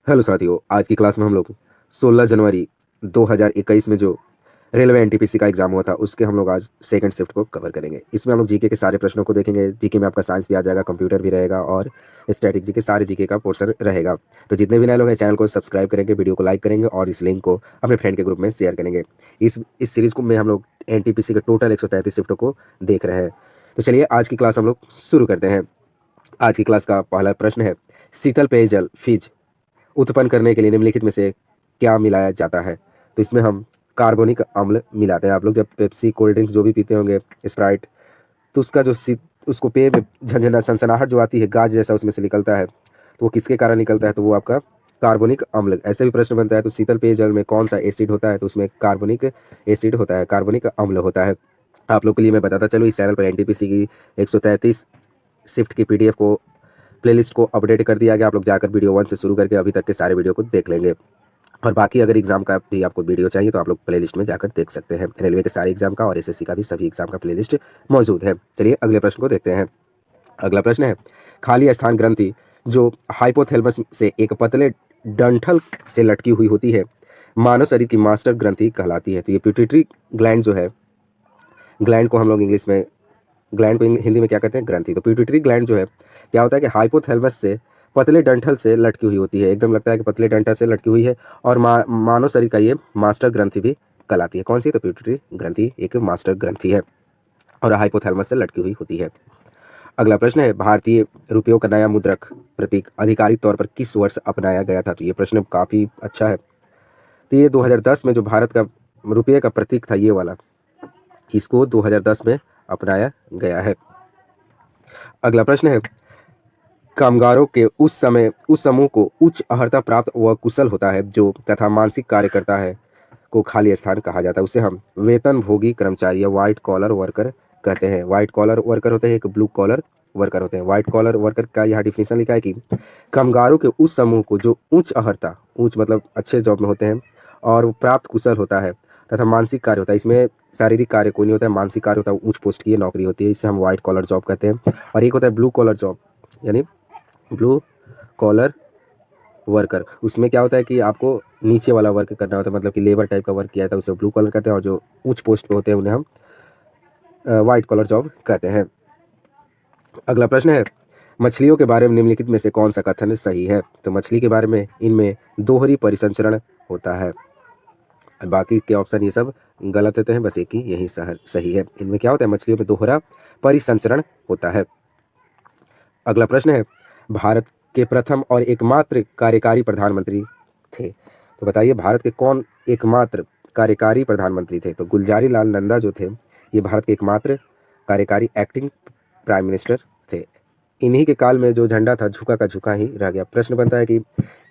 Hello साथियों, आज की क्लास में हम लोग 16 जनवरी 2021 में जो रेलवे एनटीपीसी का एग्जाम हुआ था उसके हम लोग आज सेकंड शिफ्ट को कवर करेंगे। इसमें हम लोग जीके के सारे प्रश्नों को देखेंगे। जीके में आपका साइंस भी आ जाएगा, कंप्यूटर भी रहेगा और स्टैटिक के सारे जीके का पोर्शन रहेगा। तो जितने भी नए लोग हैं चैनल को सब्सक्राइब करेंगे, वीडियो को लाइक करेंगे और इस लिंक को अपने फ्रेंड के ग्रुप में शेयर करेंगे। इस सीरीज को में हम लोग एनटीपीसी के टोटल 133 शिफ्टों को देख रहे हैं। तो चलिए आज की क्लास हम लोग शुरू करते हैं। आज की क्लास का पहला प्रश्न है, शीतल पेयजल फिज उत्पन्न करने के लिए निम्नलिखित में से क्या मिलाया जाता है? तो इसमें हम कार्बोनिक अम्ल मिलाते हैं। आप लोग जब पेप्सी, कोल्ड ड्रिंक्स जो भी पीते होंगे, स्प्राइट, तो उसका जो उसको पेय में झंझना सनसनाहट जो आती है, गाज जैसा उसमें से निकलता है, तो वो किसके कारण निकलता है? तो वो आपका कार्बोनिक अम्ल। ऐसे भी प्रश्न बनता है तो शीतल पेयजल में कौन सा एसिड होता है? तो उसमें कार्बोनिक एसिड होता है, कार्बोनिक अम्ल होता है। आप लोग के लिए मैं बताता चलूँ, इस चैनल पर एनटीपीसी की 133 शिफ्ट की पीडीएफ को, प्लेलिस्ट को अपडेट कर दिया गया। आप लोग जाकर वीडियो 1 से शुरू करके अभी तक के सारे वीडियो को देख लेंगे। और बाकी अगर एग्जाम का भी आपको वीडियो चाहिए तो आप लोग प्लेलिस्ट में जाकर देख सकते हैं। रेलवे के सारे एग्जाम का और एसएससी का भी सभी एग्जाम का प्लेलिस्ट मौजूद है। चलिए अगले प्रश्न को देखते हैं। अगला प्रश्न है, खाली स्थान ग्रंथि जो हाइपोथैलेमस से एक पतले डंठल से लटकी हुई होती है, मानव शरीर की मास्टर ग्रंथि कहलाती है। तो ये पिट्यूटरी ग्लैंड जो है, ग्लैंड को हम लोग इंग्लिश में, ग्लैंड को हिंदी में क्या कहते हैं? ग्रंथि। तो पिट्यूटरी ग्लैंड जो है, क्या होता है कि हाइपोथैलेमस से पतले डंठल से लटकी हुई होती है। एकदम लगता है कि पतले डंठल से लटकी हुई है और मानव शरीर का ये मास्टर ग्रंथि भी कहलाती है। कौन सी? तो पिट्यूटरी ग्रंथि एक मास्टर ग्रंथि है और हाइपोथैलेमस से लटकी हुई होती है। अगला प्रश्न है, भारतीय रुपयों का नया मुद्रक प्रतीक आधिकारिक तौर पर किस वर्ष अपनाया गया था? तो ये प्रश्न काफ़ी अच्छा है। तो ये 2010 में जो भारत का रुपये का प्रतीक था, ये वाला, इसको 2010 में अपनाया गया है। अगला प्रश्न है, कामगारों के उस समूह को उच्च अर्हता प्राप्त व कुशल होता है जो तथा मानसिक कार्य करता है को खाली स्थान कहा जाता है। उसे हम वेतन भोगी कर्मचारी या व्हाइट कॉलर वर्कर कहते हैं। व्हाइट कॉलर वर्कर होते हैं, एक ब्लू कॉलर वर्कर होते हैं। व्हाइट कॉलर वर्कर का यहाँ डिफिनेशन लिखा है कि कामगारों के उस समूह को जो उच्च अर्हता, उच्च मतलब अच्छे जॉब में होते हैं, और वो प्राप्त कुशल होता है तथा मानसिक कार्य होता है। इसमें शारीरिक कार्य कोई नहीं होता है, मानसिक कार्य होता है, उच्च पोस्ट की नौकरी होती है, इसे हम व्हाइट कॉलर जॉब कहते हैं। और एक होता है ब्लू कॉलर जॉब, यानी ब्लू कॉलर वर्कर। उसमें क्या होता है कि आपको नीचे वाला वर्क करना होता है, मतलब कि लेबर टाइप का वर्क किया जाता है, उसे ब्लू कॉलर कहते हैं। और जो उच्च पोस्ट पे होते हैं उन्हें हम वाइट कॉलर जॉब कहते हैं। अगला प्रश्न है, मछलियों के बारे में निम्नलिखित में से कौन सा कथन सही है? तो मछली के बारे में इनमें दोहरी परिसंचरण होता है। बाकी के ऑप्शन ये सब गलत होते हैं, बस एक ही यही सही है। इनमें क्या होता है? मछलियों में दोहरा परिसंचरण होता है। अगला प्रश्न है, भारत के प्रथम और एकमात्र कार्यकारी प्रधानमंत्री थे? तो बताइए भारत के कौन एकमात्र कार्यकारी प्रधानमंत्री थे? तो गुलजारी लाल नंदा जो थे, ये भारत के एकमात्र कार्यकारी एक्टिंग प्राइम मिनिस्टर थे। इन्हीं के काल में जो झंडा था झुका का झुका ही रह गया। प्रश्न बनता है कि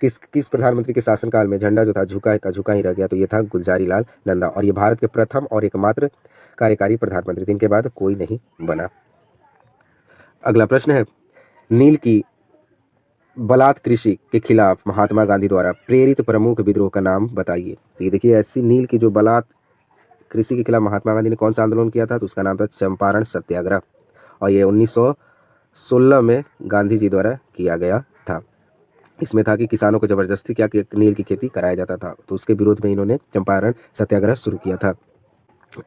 किस प्रधानमंत्री के शासनकाल में झंडा जो था झुका का झुका ही रह गया? तो ये था गुलजारी लाल नंदा और ये भारत के प्रथम और एकमात्र कार्यकारी प्रधानमंत्री थे। इनके बाद कोई नहीं बना। अगला प्रश्न है, नील की बलात् कृषि के खिलाफ महात्मा गांधी द्वारा प्रेरित प्रमुख विद्रोह का नाम बताइए। तो ये देखिए, ऐसी नील की जो बलात् कृषि के खिलाफ महात्मा गांधी ने कौन सा आंदोलन किया था? तो उसका नाम था चंपारण सत्याग्रह और ये 1916 में गांधी जी द्वारा किया गया था। इसमें था कि किसानों को जबरदस्ती क्या कि नील की खेती कराया जाता था, तो उसके विरोध में इन्होंने चंपारण सत्याग्रह शुरू किया था।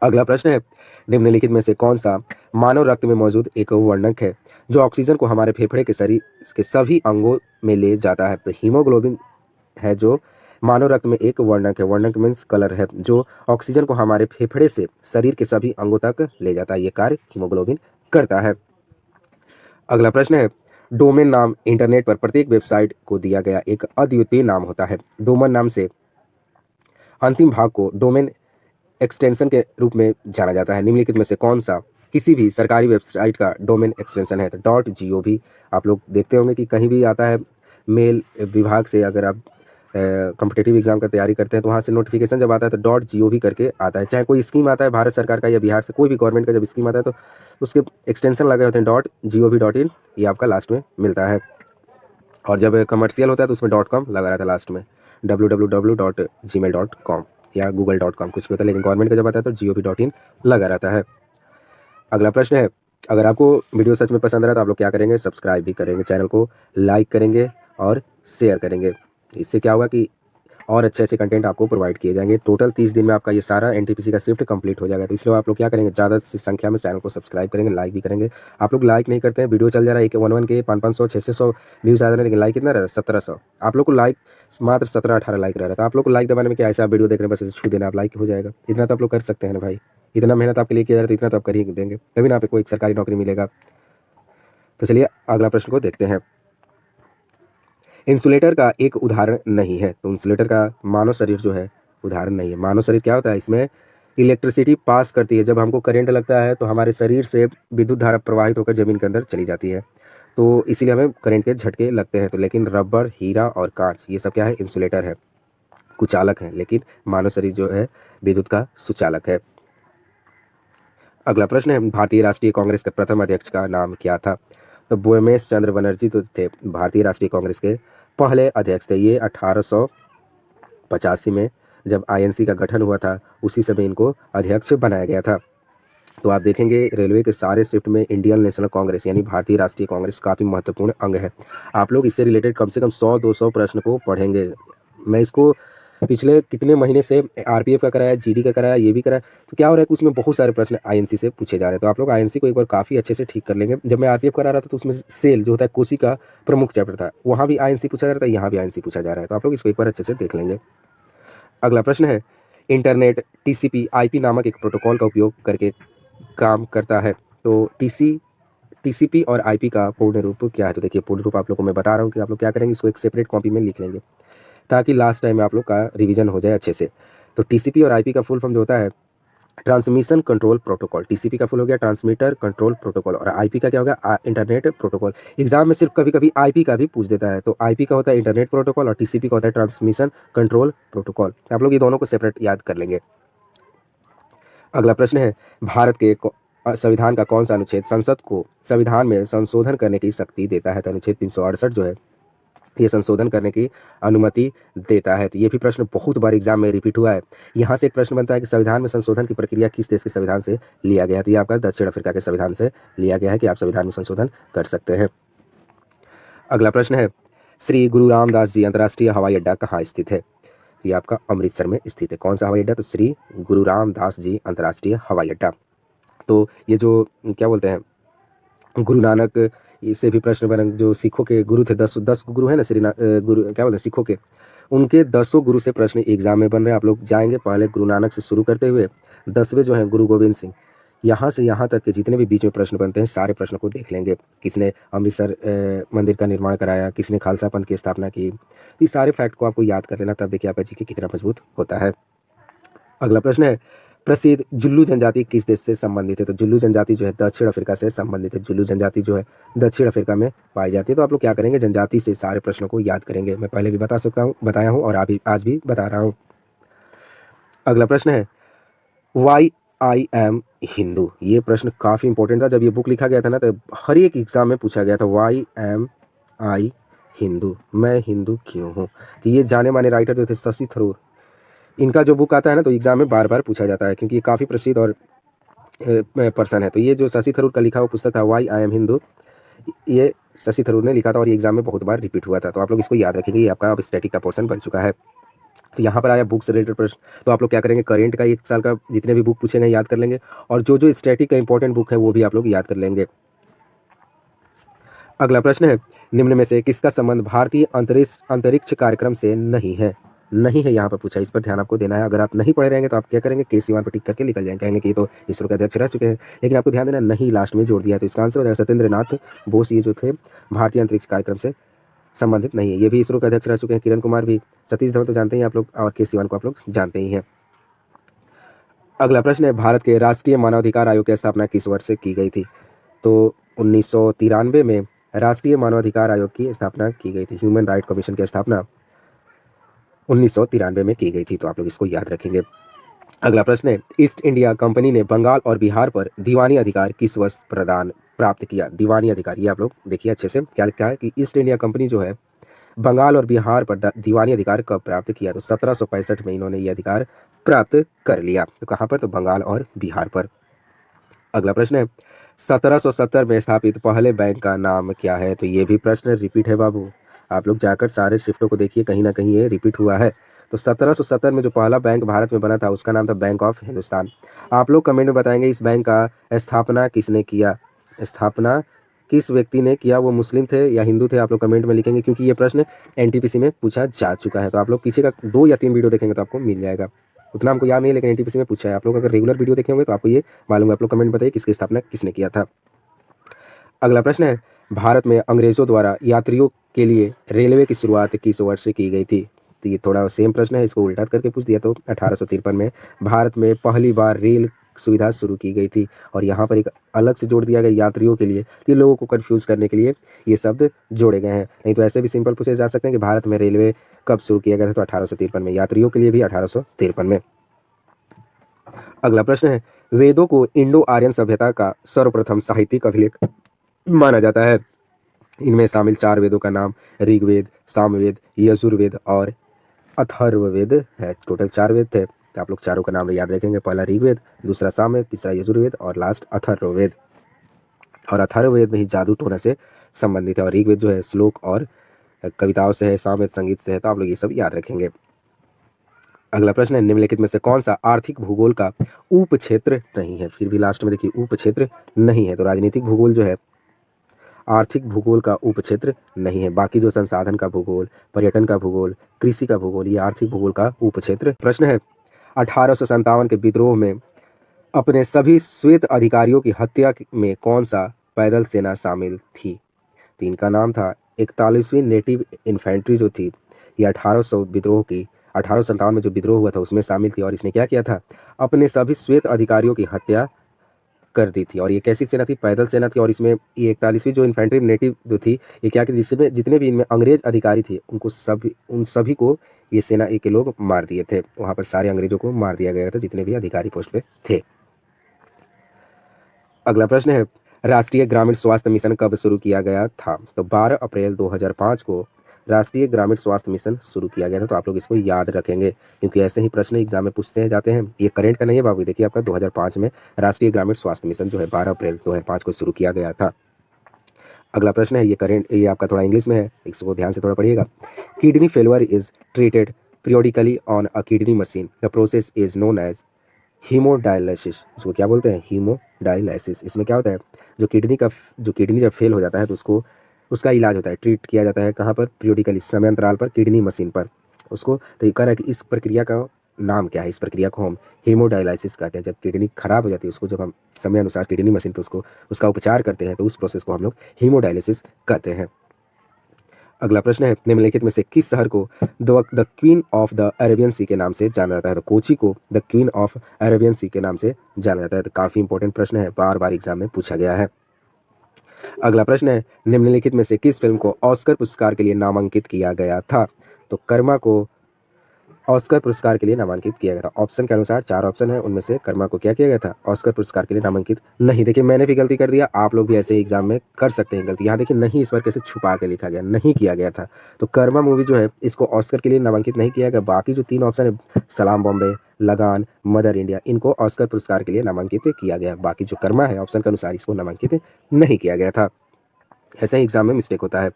अगला प्रश्न है, निम्नलिखित में से कौन सा मानव रक्त में मौजूद एक वर्णक है जो ऑक्सीजन को हमारे फेफड़े के शरीर के सभी अंगों में ले जाता है? तो हीमोग्लोबिन है जो मानव रक्त में एक वर्णक है। वर्णक मीन्स कलर है, जो ऑक्सीजन को हमारे फेफड़े से शरीर के सभी अंगों तक ले जाता है। ये कार्य हीमोग्लोबिन करता है। अगला प्रश्न है, डोमेन नाम इंटरनेट पर प्रत्येक वेबसाइट को दिया गया एक अद्वितीय नाम होता है। डोमेन नाम से अंतिम भाग को डोमेन एक्सटेंशन के रूप में जाना जाता है। निम्नलिखित में से कौन सा किसी भी सरकारी वेबसाइट का डोमेन एक्सटेंशन है? तो .gov। आप लोग देखते होंगे कि कहीं भी आता है मेल विभाग से, अगर आप कॉम्पिटिटिव एग्जाम का तैयारी करते हैं तो वहाँ से नोटिफिकेशन जब आता है तो .gov करके आता है। चाहे कोई स्कीम आता है भारत सरकार का या बिहार से, कोई भी गवर्नमेंट का जब स्कीम आता है तो उसके एक्सटेंशन लगे होते हैं .gov.in, ये आपका लास्ट में मिलता है। और जब कमर्शियल होता है तो उसमें .com लगा रहता है लास्ट में, www.gmail.com या google.com कुछ भी होता है, लेकिन गवर्नमेंट का जब आता है तो gov.in लगा रहता है। अगला प्रश्न है, अगर आपको वीडियो सच में पसंद आ रहा है तो आप लोग क्या करेंगे? सब्सक्राइब भी करेंगे, चैनल को लाइक करेंगे और शेयर करेंगे। इससे क्या होगा कि और अच्छे-अच्छे कंटेंट आपको प्रोवाइड किए जाएँगे। टोटल 30 दिन में आपका ये सारा एनटीपीसी का शिफ्ट कंप्लीट हो जाएगा। तो इसलिए आप लोग क्या करेंगे, ज़्यादा से संख्या में चैनल को सब्सक्राइब करेंगे, लाइक भी करेंगे। आप लोग लाइक नहीं करते हैं, वीडियो चल जा रहा है 1-1 के 500-500 600 व्यूज़ आ रहे हैं, लेकिन लाइक कितना रह रहा है? 1700। आप लोग को लाइक मात्र 17-18 लाइक रह रहा है। तो आप लोग को लाइक दबाने में क्या है, ऐसा आप वीडियो देख रहे हैं, बस ऐसे छू देना, आप लाइक हो जाएगा। इतना तो आप लोग कर सकते हैं ना भाई। इतना मेहनत आपके लिए किया जा रहा है, तो इतना तो आप कर ही देंगे, तभी ना आपको एक सरकारी नौकरी मिलेगा। तो चलिए अगला प्रश्न को देखते हैं। इंसुलेटर का एक उदाहरण नहीं है। तो इंसुलेटर का मानव शरीर जो है उदाहरण नहीं है। मानव शरीर क्या होता है, इसमें इलेक्ट्रिसिटी पास करती है। जब हमको करंट लगता है तो हमारे शरीर से विद्युत धारा प्रवाहित होकर जमीन के अंदर चली जाती है, तो इसीलिए हमें करंट के झटके लगते हैं। तो लेकिन रबर, हीरा और कांच ये सब क्या है, इंसुलेटर है, कुचालक है। लेकिन मानव शरीर जो है विद्युत का सुचालक है। अगला प्रश्न है, भारतीय राष्ट्रीय कांग्रेस के प्रथम अध्यक्ष का नाम क्या था? तो बोमेश चंद्र बनर्जी तो थे भारतीय राष्ट्रीय कांग्रेस के पहले अध्यक्ष थे। ये 1885 में जब आईएनसी का गठन हुआ था, उसी समय इनको अध्यक्ष बनाया गया था। तो आप देखेंगे रेलवे के सारे शिफ्ट में इंडियन नेशनल कांग्रेस यानी भारतीय राष्ट्रीय कांग्रेस काफ़ी महत्वपूर्ण अंग है। आप लोग इससे रिलेटेड कम से कम 100-200 प्रश्न को पढ़ेंगे। मैं इसको पिछले कितने महीने से आरपीएफ का कराया, जीडी का कराया, ये भी कराया। तो क्या हो रहा है कि उसमें बहुत सारे प्रश्न आईएनसी से पूछे जा रहे हैं। तो आप लोग आईएनसी को एक बार काफ़ी अच्छे से ठीक कर लेंगे। जब मैं आरपीएफ करा रहा था तो उसमें सेल जो होता है कोसी का प्रमुख चैप्टर था, वहाँ भी आईएनसी पूछा जा रहा था, यहाँ भी आईएनसी पूछा जा रहा है। तो आप लोग इसको एक बार अच्छे से देख लेंगे। अगला प्रश्न है, इंटरनेट टीसीपी आईपी नामक एक प्रोटोकॉल का उपयोग करके काम करता है। तो टीसीपी और आईपी का पूर्ण रूप क्या है? तो देखिए पूर्ण रूप आप लोग को मैं बता रहा हूँ कि आप लोग क्या करेंगे, इसको एक सेपरेट कॉपी में लिख लेंगे ताकि लास्ट टाइम में आप लोग का रिवीजन हो जाए अच्छे से। तो टीसीपी और आईपी का फुल फॉर्म जो होता है, ट्रांसमिशन कंट्रोल प्रोटोकॉल। टीसीपी का फुल हो गया ट्रांसमीटर कंट्रोल प्रोटोकॉल, और आईपी का क्या होगा, इंटरनेट प्रोटोकॉल। एग्जाम में सिर्फ कभी कभी आईपी का भी पूछ देता है। तो आईपी का होता है इंटरनेट प्रोटोकॉल और टीसीपी का होता है ट्रांसमिशन कंट्रोल प्रोटोकॉल। आप लोग ये दोनों को सेपरेट याद कर लेंगे। अगला प्रश्न है, भारत के संविधान का कौन सा अनुच्छेद संसद को संविधान में संशोधन करने की शक्ति देता है? तो अनुच्छेद 368 जो है ये संशोधन करने की अनुमति देता है। तो ये भी प्रश्न बहुत बार एग्जाम में रिपीट हुआ है। यहाँ से एक प्रश्न बनता है कि संविधान में संशोधन की प्रक्रिया किस देश के संविधान से लिया गया है? तो ये आपका दक्षिण अफ्रीका के संविधान से लिया गया है कि आप संविधान में संशोधन कर सकते हैं। अगला प्रश्न है, श्री गुरु रामदास जी अंतर्राष्ट्रीय हवाई अड्डा कहाँ स्थित है? ये आपका अमृतसर में स्थित है। कौन सा हवाई अड्डा? तो श्री गुरु रामदास जी अंतर्राष्ट्रीय हवाई अड्डा। तो ये जो क्या बोलते हैं, गुरु नानक, इससे भी प्रश्न बने, जो सिखों के गुरु थे, 10 गुरु है ना, गुरु क्या बोलते हैं सिखों के, उनके 10 गुरु से प्रश्न एग्जाम में बन रहे हैं। आप लोग जाएंगे पहले गुरु नानक से शुरू करते हुए 10वें जो हैं गुरु गोविंद सिंह, यहाँ से यहाँ तक के जितने भी बीच में प्रश्न बनते हैं सारे प्रश्नों को देख लेंगे। किसने अमृतसर मंदिर का निर्माण कराया, किसने खालसा पंथ की स्थापना की, ये सारे फैक्ट को आपको याद कर लेना, तब देखिए आपका जीके कितना मजबूत होता है। अगला प्रश्न है, प्रसिद्ध जुल्लू जनजाति किस देश से संबंधित है? तो जुल्लू जनजाति जो है दक्षिण अफ्रीका से संबंधित है। जुल्लू जनजाति जो है दक्षिण अफ्रीका में पाई जाती है। तो आप लोग क्या करेंगे, जनजाति से सारे प्रश्नों को याद करेंगे। मैं पहले भी बताया हूँ और आज भी बता रहा हूँ। अगला प्रश्न है, वाई आई एम हिंदू। ये प्रश्न काफ़ी इंपॉर्टेंट था। जब ये बुक लिखा गया था ना, तो हर एक एग्जाम में पूछा गया था, वाई एम आई हिंदू, मैं हिंदू क्यों हूँ। तो ये जाने माने राइटर जो थे शशि थरूर, इनका जो बुक आता है ना, तो एग्जाम में बार बार पूछा जाता है क्योंकि ये काफ़ी प्रसिद्ध और पर्सन है। तो ये जो शशि थरूर का लिखा हुआ पुस्तक था, वाई आई एम हिंदू, ये शशि थरूर ने लिखा था और ये एग्जाम में बहुत बार रिपीट हुआ था। तो आप लोग इसको याद रखेंगे, ये आपका अब स्टैटिक का पोर्शन बन चुका है। तो यहाँ पर आया बुक से रिलेटेड प्रश्न। तो आप लोग क्या करेंगे, करेंट का 1 साल का जितने भी बुक पूछेंगे याद कर लेंगे, और जो स्टैटिक का इंपॉर्टेंट बुक है वो भी आप लोग याद कर लेंगे। अगला प्रश्न है, निम्न में से किसका संबंध भारतीय अंतरिक्ष कार्यक्रम से नहीं है? नहीं है यहाँ पर पूछा, इस पर ध्यान आपको देना है। अगर आप नहीं पढ़े रहेंगे तो आप क्या करेंगे, के सिवान पर टिक करके निकल जाएंगे, कहेंगे कि ये तो इसरो के अध्यक्ष रह चुके हैं। लेकिन आपको ध्यान देना, नहीं लास्ट में जोड़ दिया है। तो इसका आंसर हो जाएगा सत्येंद्र नाथ बोस। ये जो थे भारतीय अंतरिक्ष कार्यक्रम से संबंधित नहीं है। ये भी इसरो के अध्यक्ष रह चुके हैं। किरण कुमार भी, सतीश धवन तो जानते ही आप लोग, और के सिवान को आप लोग जानते ही हैं। अगला प्रश्न है, भारत के राष्ट्रीय मानवाधिकार आयोग की स्थापना किस वर्ष से की गई थी? तो 1993 में राष्ट्रीय मानवाधिकार आयोग की स्थापना की गई थी। ह्यूमन राइट कमीशन की स्थापना 1993 में की गई थी। तो आप लोग इसको याद रखेंगे। अगला प्रश्न है, ईस्ट इंडिया कंपनी ने बंगाल और बिहार पर दीवानी अधिकार किस वर्ष प्राप्त किया? दीवानी अधिकार, ये आप लोग देखिए अच्छे से, क्या लिखा है कि ईस्ट इंडिया कंपनी जो है बंगाल और बिहार पर दीवानी अधिकार कब प्राप्त किया? तो 1765 में इन्होंने ये अधिकार प्राप्त कर लिया। तो कहाँ पर? तो बंगाल और बिहार पर। अगला प्रश्न है, 1770 में स्थापित पहले बैंक का नाम क्या है? तो ये भी प्रश्न रिपीट है बाबू। आप लोग जाकर सारे शिफ्टों को देखिए, कहीं ना कहीं ये रिपीट हुआ है। तो 1770 में जो पहला बैंक भारत में बना था उसका नाम था बैंक ऑफ हिंदुस्तान। आप लोग कमेंट में बताएंगे इस बैंक का स्थापना किसने किया, स्थापना किस व्यक्ति ने किया, वो मुस्लिम थे या हिंदू थे, आप लोग कमेंट में लिखेंगे, क्योंकि ये प्रश्न एनटीपीसी में पूछा जा चुका है। तो आप लोग पीछे का 2 या 3 वीडियो देखेंगे तो आपको मिल जाएगा, उतना हमको याद नहीं, लेकिन एनटीपीसी में पूछा है। आप लोग अगर रेगुलर वीडियो देखे होंगे तो आपको ये मालूम है। आप लोग कमेंट बताइए किसकी स्थापना किसने किया था। अगला प्रश्न है, भारत में अंग्रेजों द्वारा यात्रियों के लिए रेलवे की शुरुआत किस वर्ष से की गई थी। तो ये थोड़ा सेम प्रश्न है, इसको उल्टा करके पूछ दिया। तो 1853 में भारत में पहली बार रेल सुविधा शुरू की गई थी। और यहाँ पर एक अलग से जोड़ दिया गया यात्रियों के लिए, तो ये लोगों को कंफ्यूज करने के लिए ये शब्द जोड़े गए हैं। नहीं तो ऐसे भी सिंपल पूछे जा सकते हैं कि भारत में रेलवे कब शुरू किया गया था, तो 1853 में, यात्रियों के लिए भी 1853 में। अगला प्रश्न है, वेदों को इंडो आर्यन सभ्यता का सर्वप्रथम साहित्यिक अभिलेख माना जाता है। इनमें शामिल 4 वेदों का नाम ऋग्वेद, सामवेद, यजुर्वेद और अथर्ववेद है। टोटल 4 वेद थे, तो आप लोग चारों का नाम याद रखेंगे। पहला ऋग्वेद, दूसरा सामवेद, तीसरा यजुर्वेद और लास्ट अथर्ववेद। और अथर्ववेद में ही जादू टोना से संबंधित है, और ऋग्वेद जो है श्लोक और कविताओं से है, सामवेद संगीत से है। तो आप लोग ये सब याद रखेंगे। अगला प्रश्न है, निम्नलिखित में से कौन सा आर्थिक भूगोल का उप क्षेत्र नहीं है। फिर भी लास्ट में देखिए उप क्षेत्र नहीं है, तो राजनीतिक भूगोल जो है आर्थिक भूगोल का उप क्षेत्र नहीं है। बाकी जो संसाधन का भूगोल, पर्यटन का भूगोल, कृषि का भूगोल, ये आर्थिक भूगोल का उप क्षेत्र। प्रश्न है, 1857 के विद्रोह में अपने सभी श्वेत अधिकारियों की हत्या में कौन सा पैदल सेना शामिल थी। तो इनका नाम था 41वीं नेटिव इन्फेंट्री जो थी, ये 1800 विद्रोह की 1857 में जो विद्रोह हुआ था उसमें शामिल थी। और इसने क्या किया था, अपने सभी श्वेत अधिकारियों की हत्या कर दी थी। और ये कैसी सेना थी, पैदल सेना थी। और इसमें ये 41वीं जो इन्फेंट्री नेटिव जो थी, ये क्या कि जिसमें जितने भी इनमें अंग्रेज अधिकारी थे उन सभी को ये सेना के लोग मार दिए थे। वहाँ पर सारे अंग्रेजों को मार दिया गया था जितने भी अधिकारी पोस्ट पे थे। अगला प्रश्न है, राष्ट्रीय ग्रामीण स्वास्थ्य मिशन कब शुरू किया गया था। तो 12 अप्रैल 2005 को राष्ट्रीय ग्रामीण स्वास्थ्य मिशन शुरू किया गया था। तो आप लोग इसको याद रखेंगे, क्योंकि ऐसे ही प्रश्न एग्जाम में पूछते हैं जाते हैं। ये करंट का नहीं है बाबू, देखिए आपका 2005 में राष्ट्रीय ग्रामीण स्वास्थ्य मिशन जो है 12 अप्रैल 2005 को शुरू किया गया था। अगला प्रश्न है, ये आपका थोड़ा इंग्लिश में है, इसको ध्यान से थोड़ा पढ़िएगा। Kidney failure is treated periodically on a kidney machine, the process is known as haemodialysis. इसको क्या बोलते हैं, हीमोडायलिसिस। इसमें क्या होता है, जो किडनी जब फेल हो जाता है तो उसका इलाज होता है, ट्रीट किया जाता है कहाँ पर, पीरियोडिकली, समय अंतराल पर, किडनी मशीन पर उसको। तो ये कह रहा है कि इस प्रक्रिया का नाम क्या है, इस प्रक्रिया को हम हीमोडायलिसिस कहते हैं। जब किडनी खराब हो जाती है उसको जब हम समय अनुसार किडनी मशीन पर उसका उपचार करते हैं तो उस प्रोसेस को हम लोग हीमोडायलिसिस कहते हैं। अगला प्रश्न है, निम्नलिखित में से किस शहर को the queen of the Arabian sea के नाम से जाना जाता है। तो कोची को the queen of Arabian sea के नाम से जाना जाता है। तो काफी इंपॉर्टेंट प्रश्न है, बार बार एग्जाम में पूछा गया है। अगला प्रश्न है, निम्नलिखित में से किस फिल्म को ऑस्कर पुरस्कार के लिए नामांकित किया गया था। तो कर्मा को ऑस्कर पुरस्कार के लिए नामांकित किया गया था। ऑप्शन के अनुसार 4 ऑप्शन है, उनमें से कर्मा को क्या किया गया था, ऑस्कर पुरस्कार के लिए नामांकित नहीं। देखिए मैंने भी गलती कर दिया, आप लोग भी ऐसे एग्जाम में कर सकते हैं गलती। यहाँ देखिए नहीं, इस बार कैसे छुपा के लिखा गया, नहीं किया गया था। तो कर्मा मूवी जो है इसको ऑस्कर के लिए नामांकित नहीं किया गया। बाकी जो 3 ऑप्शन है, सलाम बॉम्बे, लगान, मदर इंडिया, इनको ऑस्कर पुरस्कार के लिए नामांकित किया गया। बाकी जो कर्मा है ऑप्शन के अनुसार इसको नामांकित नहीं किया गया था। ऐसे ही एग्जाम में मिस्टेक होता है।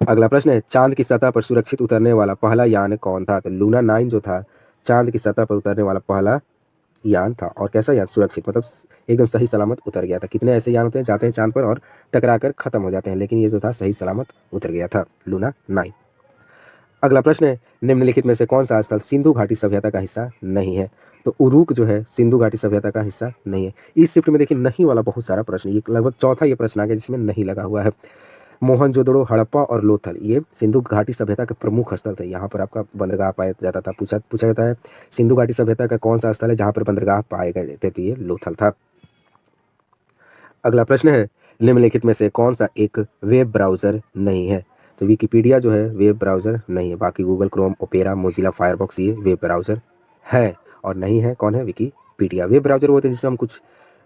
अगला प्रश्न है, चांद की सतह पर सुरक्षित उतरने वाला पहला यान कौन था। तो लूना 9 जो था, चांद की सतह पर उतरने वाला पहला यान था। और कैसा यान, सुरक्षित, मतलब एकदम सही सलामत उतर गया था। कितने ऐसे यान होते हैं जाते हैं चांद पर और टकरा कर खत्म हो जाते हैं, लेकिन ये जो था सही सलामत उतर गया था, लूना 9। अगला प्रश्न है, निम्नलिखित में से कौन सा स्थल सिंधु घाटी सभ्यता का हिस्सा नहीं है। तो उरुक जो है सिंधु घाटी सभ्यता का हिस्सा नहीं है। इस शिफ्ट में देखिए नहीं वाला बहुत सारा प्रश्न, ये लगभग चौथा ये प्रश्न आ गया जिसमें नहीं लगा हुआ है। मोहनजोदड़ो, हड़प्पा और लोथल, ये सिंधु घाटी सभ्यता के प्रमुख स्थल थे। यहाँ पर आपका बंदरगाह पाया जाता था। पूछा जाता है सिंधु घाटी सभ्यता का कौन सा स्थल है जहाँ पर बंदरगाह पाए गए थे, तो ये लोथल था। अगला प्रश्न है, निम्नलिखित में से कौन सा एक वेब ब्राउज़र नहीं है। तो विकिपीडिया जो है वेब ब्राउज़र नहीं है। बाकी Google Chrome, opera, Mozilla Firefox ये वेब ब्राउज़र है। और नहीं है कौन है, विकिपीडिया। वेब ब्राउज़र वो होते हैं जिसमें हम कुछ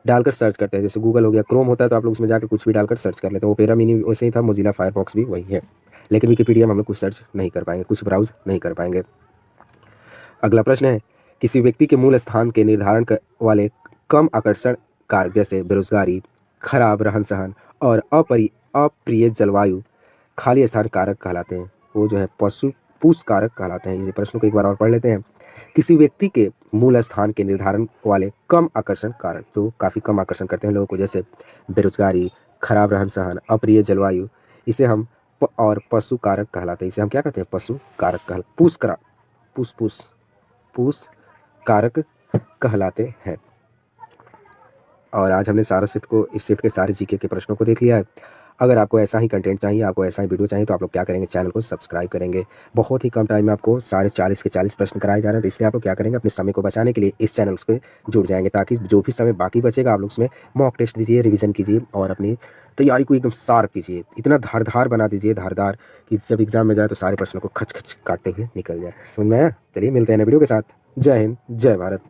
डालकर सर्च करते हैं, जैसे गूगल हो गया, क्रोम होता है तो आप लोग उसमें जाकर कुछ भी डालकर सर्च कर लेते हैं। ओपेरा मिनी वैसे ही था, मोजिला फायरफॉक्स भी वही है। लेकिन विकिपीडिया में हम लोग कुछ सर्च नहीं कर पाएंगे, कुछ ब्राउज नहीं कर पाएंगे। अगला प्रश्न है, किसी व्यक्ति के मूल स्थान के निर्धारण वाले कम आकर्षण कारक जैसे बेरोजगारी, खराब रहन सहन और अप्रिय जलवायु खाली स्थान कारक कहलाते हैं, वो जो है पशु पूस कारक कहलाते हैं। ये प्रश्न को एक बार और पढ़ लेते हैं। किसी व्यक्ति के मूल स्थान के निर्धारण वाले कम आकर्षण कारक, जो काफ़ी कम आकर्षण करते हैं लोगों को, जैसे बेरोजगारी, खराब रहन सहन, अप्रिय जलवायु, इसे हम और पशु कारक कहलाते हैं। इसे हम क्या कहते हैं? पशु कारक पूस पूस पूस कारक कहलाते हैं। और आज हमने सारा शिफ्ट को, इस शिफ्ट के सारे जीके के प्रश्नों को देख लिया है। अगर आपको ऐसा ही कंटेंट चाहिए, आपको ऐसा ही वीडियो चाहिए, तो आप लोग क्या करेंगे? चैनल को सब्सक्राइब करेंगे। बहुत ही कम टाइम में आपको सारे 40 के 40 प्रश्न कराए जा रहे हैं, तो इसलिए आप लोग क्या करेंगे? अपने समय को बचाने के लिए इस चैनल पे जुड़ जाएंगे, ताकि जो भी समय बाकी बचेगा आप लोग उसमें मॉक टेस्ट दीजिए, रिविजन कीजिए और अपनी तैयारी को एकदम शार्प कीजिए। इतना धारदार बना दीजिए, धारदार, कि जब एग्जाम में जाए तो सारे प्रश्नों को खच खच काटते हुए निकल जाए। समझ में आया? चलिए मिलते हैं नए वीडियो के साथ। जय हिंद, जय भारत।